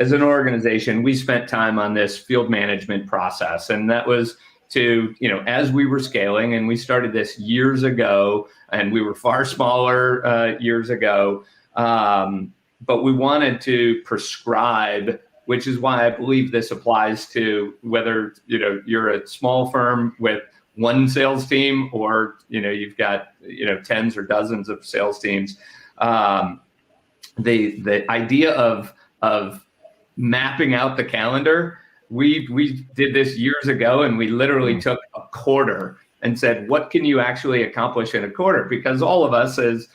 as an organization, we spent time on this field management process. And that was to, as we were scaling, and we started this years ago, and we were far smaller years ago, but we wanted to prescribe, which is why I believe this applies to whether, you're a small firm with one sales team or, you've got, tens or dozens of sales teams. The idea of mapping out the calendar, we did this years ago, and we literally took a quarter and said, what can you actually accomplish in a quarter? Because all of us as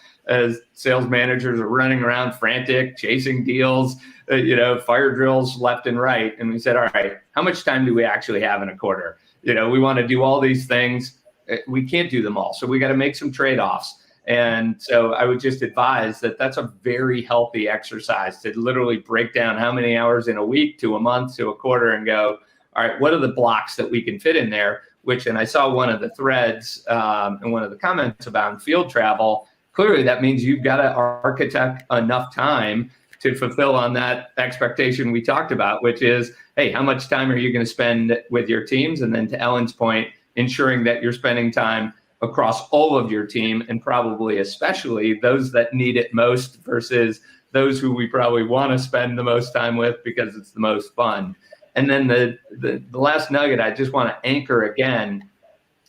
sales managers are running around frantic, chasing deals, fire drills left and right. And we said, all right, how much time do we actually have in a quarter? We want to do all these things. We can't do them all. So we got to make some trade-offs. And so I would just advise that that's a very healthy exercise to literally break down how many hours in a week to a month to a quarter and go, all right, what are the blocks that we can fit in there? And I saw one of the threads and one of the comments about field travel. Clearly, that means you've got to architect enough time to fulfill on that expectation we talked about, which is, hey, how much time are you going to spend with your teams? And then to Ellen's point, ensuring that you're spending time across all of your team, and probably especially those that need it most versus those who we probably want to spend the most time with because it's the most fun. And then the last nugget I just want to anchor again,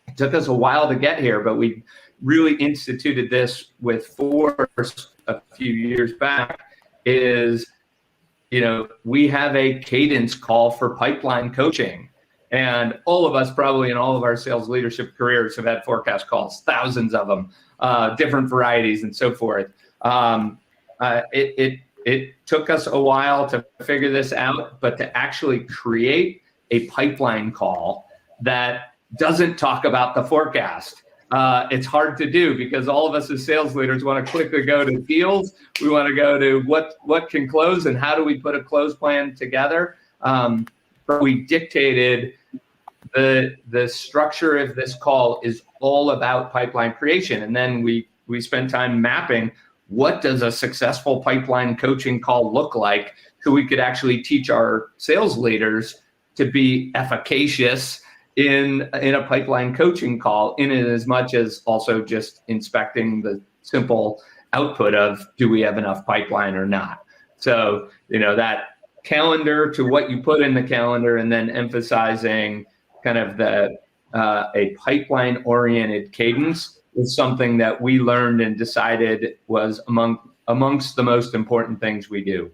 it took us a while to get here, but we really instituted this with force a few years back, is, we have a cadence call for pipeline coaching. And all of us probably in all of our sales leadership careers have had forecast calls, thousands of them, different varieties and so forth. It took us a while to figure this out, but to actually create a pipeline call that doesn't talk about the forecast. It's hard to do because all of us as sales leaders want to quickly go to deals. We want to go to what can close and how do we put a close plan together. But we dictated the structure of this call is all about pipeline creation. And then we spend time mapping what does a successful pipeline coaching call look like so we could actually teach our sales leaders to be efficacious in a pipeline coaching call, in it as much as also just inspecting the simple output of do we have enough pipeline or not. So, that calendar to what you put in the calendar, and then emphasizing kind of a pipeline oriented cadence is something that we learned and decided was amongst the most important things we do.